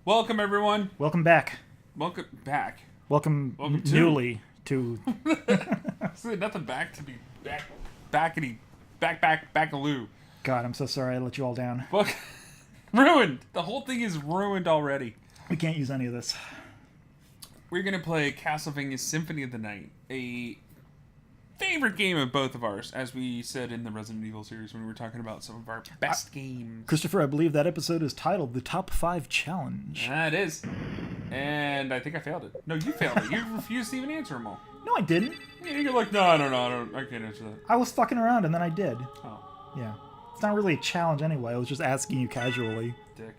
Welcome, everyone. Welcome back. Welcome back. Welcome newly to... Nothing back to be back-a-loo. God, I'm so sorry I let you all down. Look, ruined. The whole thing is ruined already. We can't use any of this. We're going to play Castlevania Symphony of the Night, a favorite game of both of ours, as we said in the Resident Evil series when we were talking about some of our best games. Christopher, I believe that episode is titled The Top 5 Challenge. That is. And I think I failed it. No, you failed it. You refused to even answer them all. No, I didn't. Yeah, you're like, no, I don't know. I can't answer that. I was fucking around and then I did. Oh. Yeah. It's not really a challenge anyway. I was just asking you casually. Dick.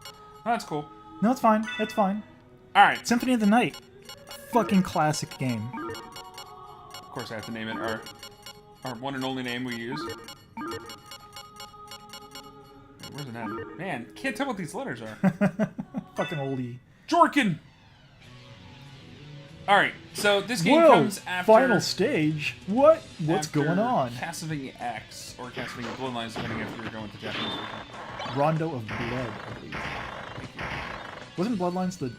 Oh, that's cool. No, it's fine. It's fine. Alright. Symphony of the Night. Fucking classic game. Of course I have to name it our one and only name we use. Where's an N? Man, can't tell what these letters are. Fucking oldie. Jorkin! Alright, so this game comes after... Final stage? What? What's going on? Castlevania X, or Castlevania Bloodlines, depending if you're going with the Japanese version. Rondo of Blood, I believe. Wasn't Bloodlines the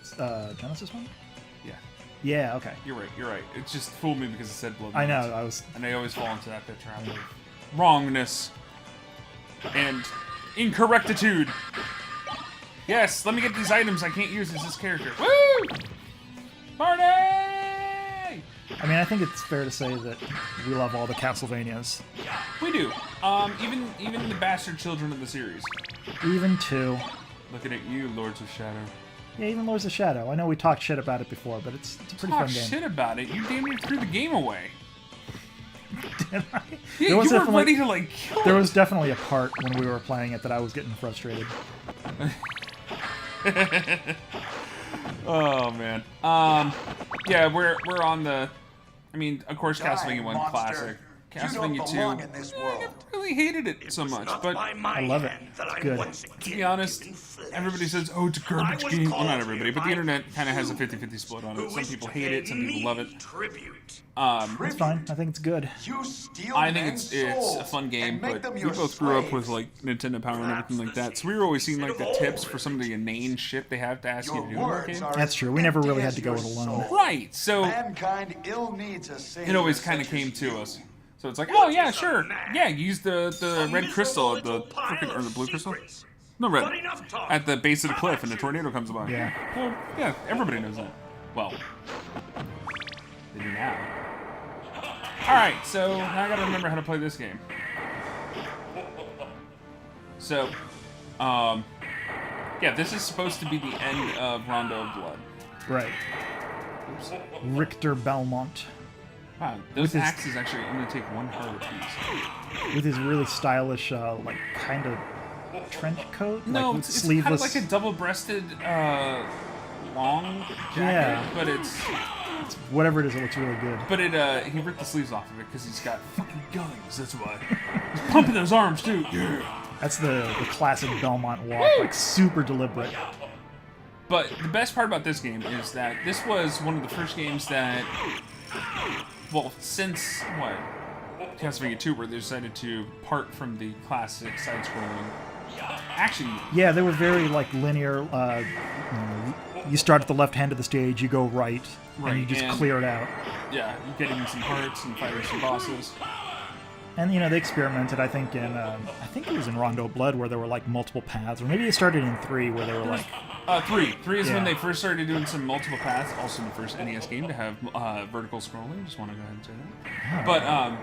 Genesis one? Yeah. Yeah, okay. You're right. It just fooled me because it said Bloodlines. I know, And I always fall into that trap of wrongness and incorrectitude. Yes, let me get these items I can't use as this character. Woo! Party! I mean, I think it's fair to say that we love all the Castlevanias. We do. Even the bastard children of the series. Even two. Looking at you, Lords of Shadow. Yeah, even Lords of Shadow. I know we talked shit about it before, but it's a pretty fun game. Talk shit about it. You damn near threw the game away. Did I? Yeah, you were ready to like kill There it. was definitely a part when we were playing it that I was getting frustrated. Oh man. Yeah, we're on the. I mean, of course, Castlevania 1 classic. Castlevania 2. I never really hated it so much, but I love it. It's good. To be honest, everybody says, "Oh, it's a garbage game." Well, not everybody, but the internet kind of has a 50-50 split on it. Some people hate it, some people love it. It's fine. I think it's good. I think it's a fun game, but we both grew up with like Nintendo Power and everything like that, so we were always seeing like the tips for some of the inane shit they have to ask you to do in that game. That's true. We never really had to go it alone. Right. So it always kind of came to us. So it's like, oh yeah, sure, yeah, use the red crystal at the frickin', or the blue crystal. No, red. At the base of the cliff, and a tornado comes by. Yeah. Well, yeah, everybody knows that. Well, they do now. Alright, so now I gotta remember how to play this game. So, yeah, this is supposed to be the end of Rondo of Blood. Right. Oops. Richter Belmont. Wow, those axes actually only take one heart apiece. With his really stylish, like, kind of trench coat? No, like, it's sleeveless... kind of like a double-breasted, long jacket, but it's whatever it is, it looks really good. But he ripped the sleeves off of it because he's got fucking guns, that's why. He's pumping those arms, too. Yeah. That's the classic Belmont walk, like, super deliberate. But the best part about this game is that this was one of the first games that... Well, since, what, Castlevania 2, where they decided to part from the classic side-scrolling action. Yeah, they were very, like, linear. You start at the left hand of the stage, you go right, and you just clear it out. Yeah, you're getting some hearts and fighting some bosses. And, they experimented, I think, in, it was in Rondo of Blood, where there were, like, multiple paths. Or maybe it started in 3, where they were, like... 3. 3 is when they first started doing some multiple paths. Also the first NES game to have vertical scrolling. Just want to go ahead and say that.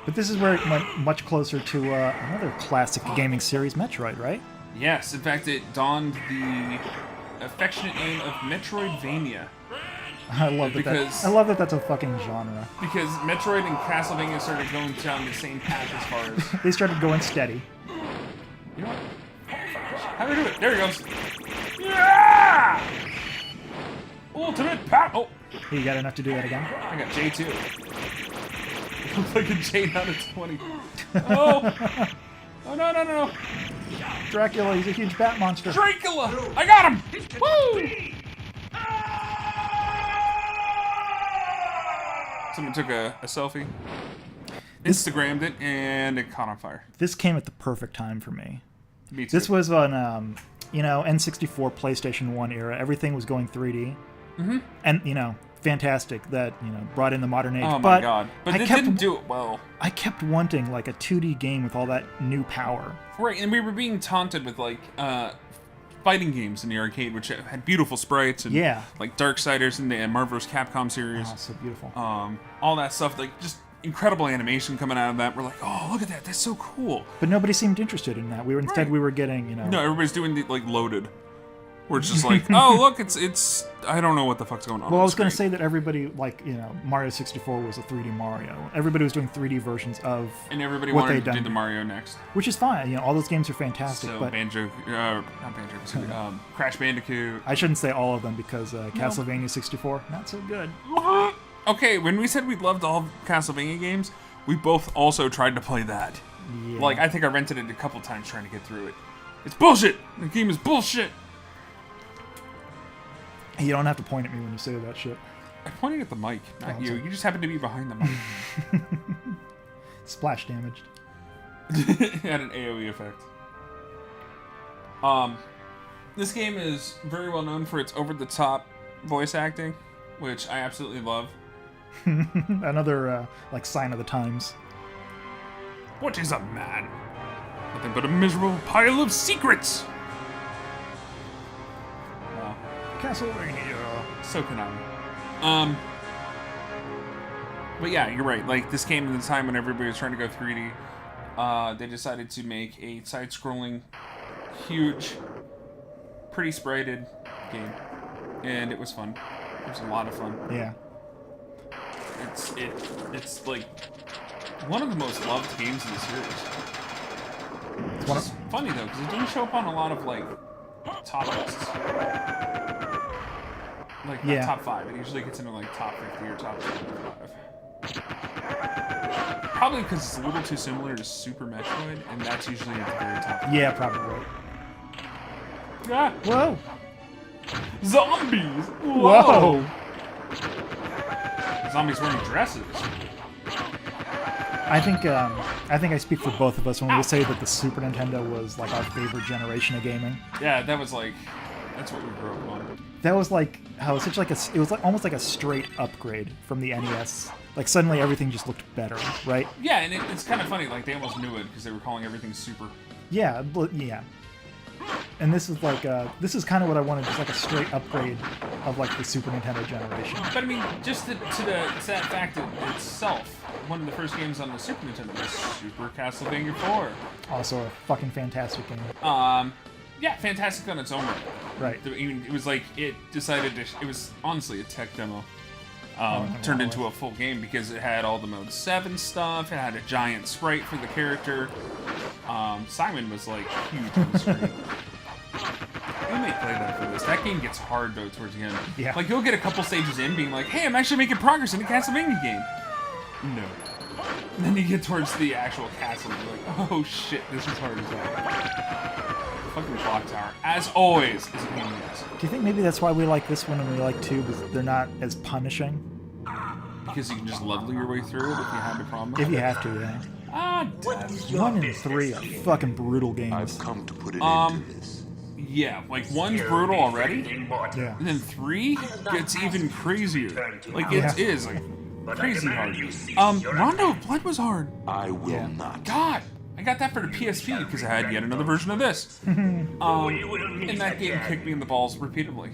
But this is where it went much closer to another classic gaming series, Metroid, right? Yes. In fact, it donned the affectionate name of Metroidvania. I love that that's a fucking genre. Because Metroid and Castlevania started going down the same path as far as... They started going steady. You know what? How do we do it? There he goes. Yeah! Ultimate power. Oh. You got enough to do that again? I got J2. Looks like a J out of 20. Oh! Oh, no. Dracula, he's a huge bat monster. Dracula! I got him! Woo! Someone took a selfie, Instagrammed it, and it caught on fire. This came at the perfect time for me. Me too. This was on, N64, PlayStation 1 era. Everything was going 3D. Mm-hmm. And, fantastic that, brought in the modern age. Oh my god. But it didn't do it well. I kept wanting, like, a 2D game with all that new power. Right, and we were being taunted with, like, fighting games in the arcade, which had beautiful sprites and, like, Darksiders and the Marvel's Capcom series. Oh, so beautiful. All that stuff, like, just incredible animation coming out of that. We're like, oh, look at that. That's so cool. But nobody seemed interested in that. Instead, we were getting, No, everybody's doing, the, like, Loaded. We're just like, oh, look, it's I don't know what the fuck's going on. Well, I was going to say that everybody, like, Mario 64 was a 3D Mario. Everybody was doing 3D versions of and everybody what wanted they'd to do done. the Mario next. Which is fine. All those games are fantastic. So but Crash Bandicoot. I shouldn't say all of them because Castlevania 64, not so good. Okay, when we said we loved all Castlevania games, we both also tried to play that. Yeah. Like, I think I rented it a couple times trying to get through it. It's bullshit! The game is bullshit! You don't have to point at me when you say that shit. I'm pointing at the mic, not you. Sorry. You just happen to be behind the mic. Splash damaged. It had an AoE effect. This game is very well known for its over-the-top voice acting, which I absolutely love. Another, sign of the times. What is a man? Nothing but a miserable pile of secrets! Wow. Castlevania. So Konami. But yeah, you're right. Like, this came at the time when everybody was trying to go 3D. They decided to make a side-scrolling, huge, pretty sprited game. And it was fun. It was a lot of fun. Yeah. It's like one of the most loved games in the series. It's funny though, because it didn't show up on a lot of like top lists. Like not top 5. It usually gets into like top 50 or top 25. Probably because it's a little too similar to Super Metroid, and that's usually at the very top. Yeah, probably. Ah, Whoa! zombies! Whoa! Zombies wearing dresses. I think I speak for both of us when we say that the Super Nintendo was like our favorite generation of gaming. Yeah, that was like, that's what we grew up on. That was like how it was like almost like a straight upgrade from the NES. Like suddenly everything just looked better, right? Yeah, and it's kind of funny. Like they almost knew it because they were calling everything Super. Yeah, yeah. And this is like this is kind of what I wanted, just like a straight upgrade of like the Super Nintendo generation. But I mean, just to that fact itself, one of the first games on the Super Nintendo was Super Castlevania 4. Also a fucking fantastic game. Yeah, fantastic on its own right. Right. It was like it decided to. It was honestly a tech demo. Turned into a full game because it had all the Mode 7 stuff. It had a giant sprite for the character. Simon was like huge on the screen. We may play that for this. That game gets hard though towards the end. Yeah. Like you'll get a couple stages in being like, hey, I'm actually making progress in the Castlevania game. No. And then you get towards the actual castle and you're like, oh shit, this is hard as hell. Fucking clock tower, as always, is a pain in the ass. Do you think maybe that's why we like this one and we like 2, because they're not as punishing? Because you can just level your way through it if you have a problem. If you have to, yeah. Ah, damn. 1 and 3 are fucking brutal games. I've come to put an end to this. Yeah, like 1's brutal already, Yeah. and then 3 gets even crazier. Like it is like crazy hard. Rondo of Blood was hard. I will not. God, I got that for the PSP because I had yet another version of this. And that game kicked me in the balls repeatedly.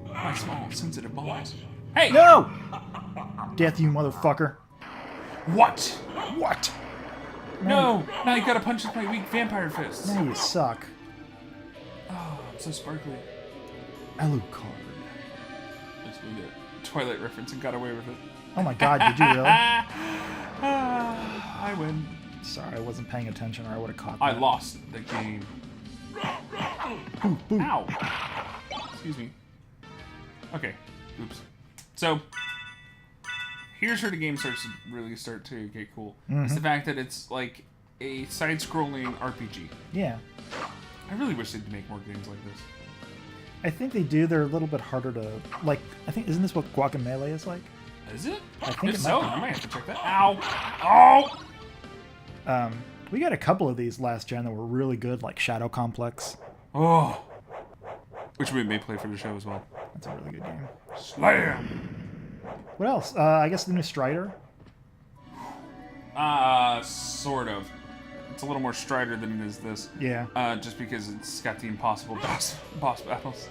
My small, sensitive balls. Hey! No! Death, you motherfucker. What? What? No! Now you gotta punch with my weak vampire fists. Now you suck. Oh, I'm so sparkly. Alucard. Just made a Twilight reference and got away with it. Oh my god, did you really? I win. Sorry, I wasn't paying attention or I would have caught that. I lost the game. Boo, boo. Ow. Excuse me. Okay. Oops. So, here's where the game starts to really start to get cool. It's the fact that it's like a side-scrolling RPG. Yeah. I really wish they'd make more games like this. I think they do. They're a little bit harder to like. I think isn't this what Guacamelee is like? Is it? I think if it so, might be. I might have to check that. Ow! Oh! We got a couple of these last gen that were really good, like Shadow Complex. Oh! Which we may play for the show as well. That's a really good game. Slam! What else? I guess the new Strider. Sort of. It's a little more Strider than it is this. Yeah. Just because it's got the impossible boss battles.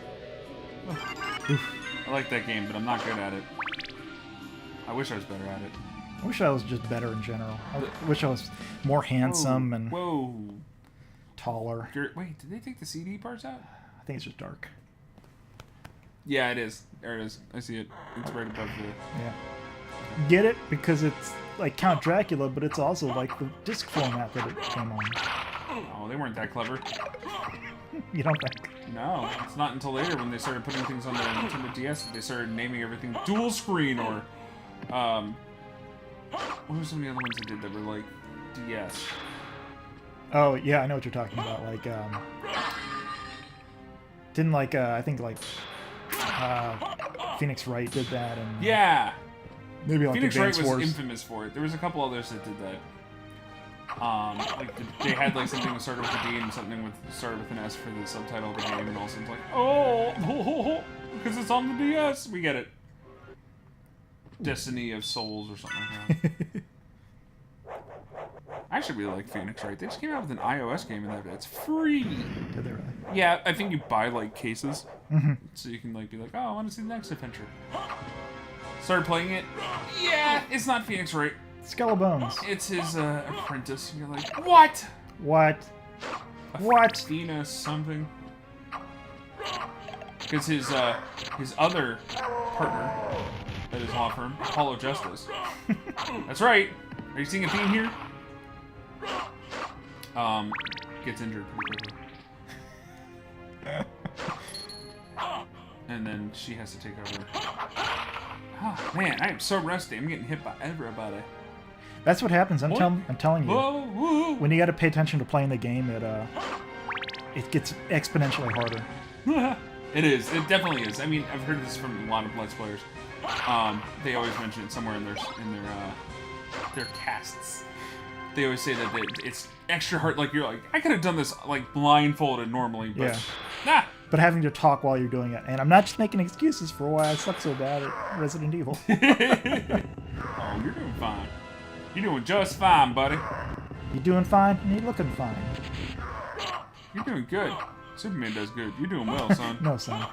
I like that game, but I'm not good at it. I wish I was better at it. I wish I was just better in general. I wish I was more handsome and Whoa. taller. Wait, did they take the CD parts out? I think it's just dark. Yeah, it is. There it is. I see it. It's right above the... Yeah. Get it? Because it's like Count Dracula, but it's also like the disc format that it came on. Oh, they weren't that clever. You don't think? No, it's not until later when they started putting things on the Nintendo DS that they started naming everything dual screen or... what were some of the other ones they did that were like DS? Oh, yeah, I know what you're talking about. Like, didn't like, I think like, Phoenix Wright did that, and Yeah! maybe like Phoenix Wright Advance was Wars. infamous for it. There was a couple others that did that. Like they had like something that started with a D and something with started with an S for the subtitle of the game, and all of a sudden it's like, oh, because it's on the DS. We get it. Destiny of Souls or something like that. I actually really like Phoenix Wright. They just came out with an iOS game and that's free. Did they really? Yeah, I think you buy like cases, so you can like be like, oh, I want to see the next adventure. Started playing it. Yeah, it's not Phoenix Wright. Skellebones. It's his apprentice. You're like, what? What? What? Athena something. Because his other partner at his law firm, Apollo Justice. That's right. Are you seeing a theme here? Gets injured pretty quickly. And then she has to take over. Oh, man, I am so rusty. I'm getting hit by everybody. That's what happens. I'm telling you. Whoa, whoa. When you got to pay attention to playing the game, it gets exponentially harder. It is. It definitely is. I mean, I've heard this from a lot of Let's Players. They always mention it somewhere in their casts. They always say that it's extra hard. Like you're like, I could have done this like blindfolded normally, but nah. But having to talk while you're doing it, and I'm not just making excuses for why I suck so bad at Resident Evil. Oh, you're doing fine. You're doing just fine, buddy. You doing fine? And you looking fine. You're doing good. Superman does good. You're doing well, son. No, son.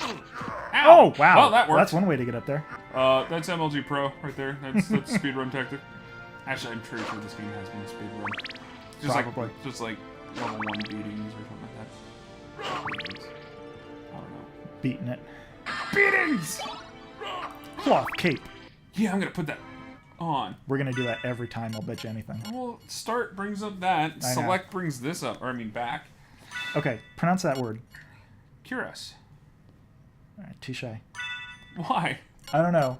Ow. Oh, wow. Well, that works. That's one way to get up there. That's MLG Pro right there. That's speedrun tactic. Actually, I'm pretty sure this game has been speedrun. Probably. Just like level 1 beatings or something like that. I don't know. Beating it. Beatings! Cloth cape. Yeah, I'm gonna put that on. We're going to do that every time, I'll bet you anything. Well, start brings up that. I know. Select brings this up. Or, I mean, back. Okay, pronounce that word. Curious. All right, touche. Why? I don't know.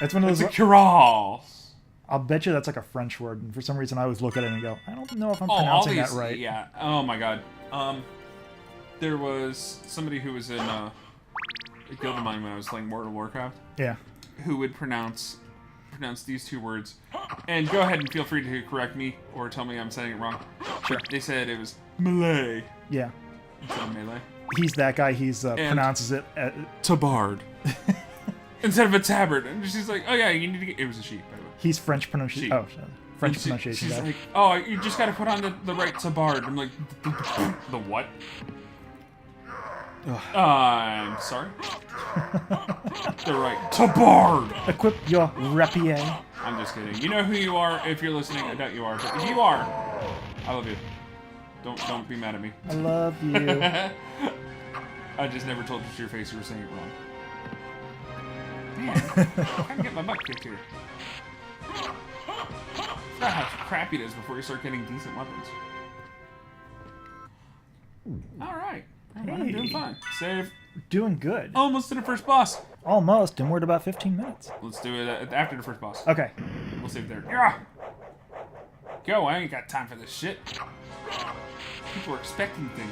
It's one of It's those... a curious. I'll bet you that's like a French word, and for some reason I always look at it and go, I don't know if I'm all pronouncing these, that right. Yeah. Oh, my God. There was somebody who was in a guild of mine when I was playing World of Warcraft. Yeah. Who would pronounce these two words. And go ahead and feel free to correct me or tell me I'm saying it wrong. Sure. They said it was Malay. Yeah. Instead of melee. He's that guy. He's pronounces it. Tabard. Instead of a tabard. And she's like, oh yeah, you need to get... It was a sheep, by the way. He's French pronunciation. Oh, French pronunciation She's guy. like, oh, you just got to put on the right tabard. I'm like, the what? I'm sorry. The right tabard. Equip your rapier. I'm just kidding. You know who you are if you're listening. I doubt you are, but if you are, I love you. Don't be mad at me. I love you. I just never told you to your face you were saying it wrong. Man, I can get my butt kicked here. Forgot how crappy it is before you start getting decent weapons. Alright. I'm doing fine. Save. Doing good. Almost to the first boss. Almost, and we're at about 15 minutes. Let's do it after the first boss. Okay. We'll save there. Yeah. Go, I ain't got time for this shit. people are expecting things.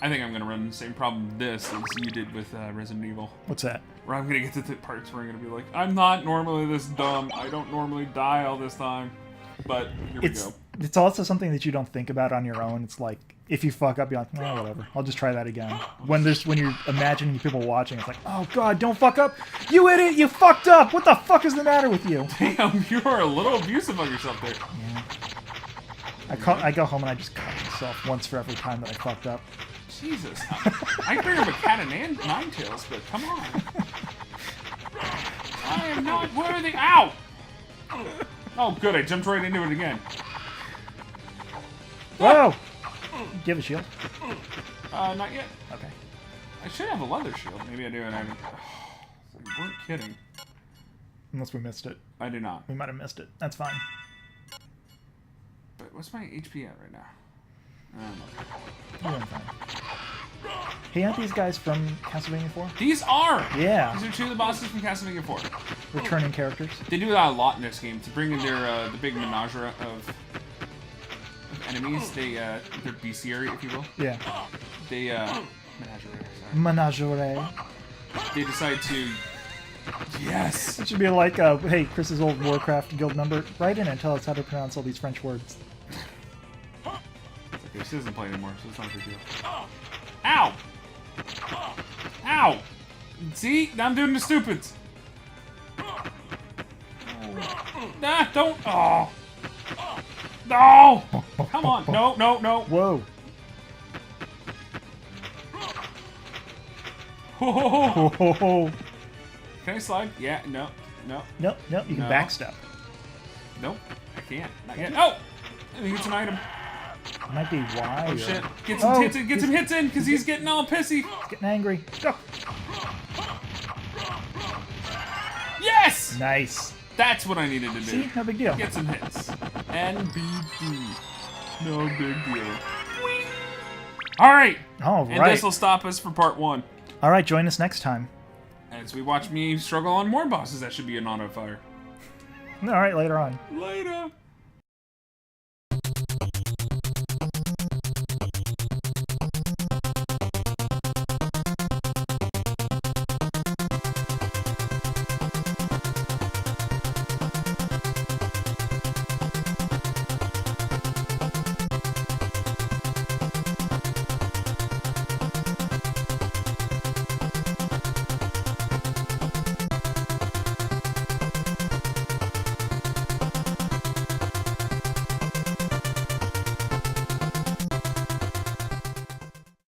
I think I'm gonna run the same problem with this as you did with Resident Evil. What's that? Where I'm gonna get to the parts where I'm gonna be like, I'm not normally this dumb. I don't normally die all this time. But here we go. It's also something that you don't think about on your own. It's like, if you fuck up, you're like, oh, whatever. I'll just try that again. When you're imagining people watching, it's like, oh, God, don't fuck up. You idiot, you fucked up. What the fuck is the matter with you? Damn, you are a little abusive on yourself there. Yeah. I go home and I just cut myself once for every time that I fucked up. Jesus. I bring up a cat of nine tails, but come on. I am not worthy. Ow! Oh, good. I jumped right into it again. Whoa! Do you have a shield? Not yet. Okay. I should have a leather shield. Maybe I do, and I don't. You weren't kidding. Unless we missed it. I did not. We might have missed it. That's fine. But what's my HP at right now? You're doing fine. Hey, aren't these guys from Castlevania 4? These are! Yeah. These are two of the bosses from Castlevania 4. Returning characters. They do that a lot in this game. To bring in their the big menagerie of enemies, their bestiary, if you will. Yeah. They Menagerie. They decide to. Yes. It should be like, hey, Chris's old Warcraft guild number. Write in and tell us how to pronounce all these French words. Okay, she doesn't play anymore, so it's not a big deal. Ow! Ow! See? Now I'm doing the stupids. Nah, don't. Oh. No! Come on. No, no, no. Whoa. Whoa. Oh. Can I slide? Yeah, no, no. Nope, nope, you can No. backstep. Nope, I can't. Not yet. Oh! I think it's an item. It might be why. Oh shit. Get some hits in, get some hits in, because he's getting all pissy. He's getting angry. Go. Yes! Nice. That's what I needed to do. See? No big deal. Get some hits. NBD. No big deal. Alright! All And right. this will stop us for part 1. All right, join us next time. As we watch me struggle on more bosses that should be an auto fire. All right, later on. Later!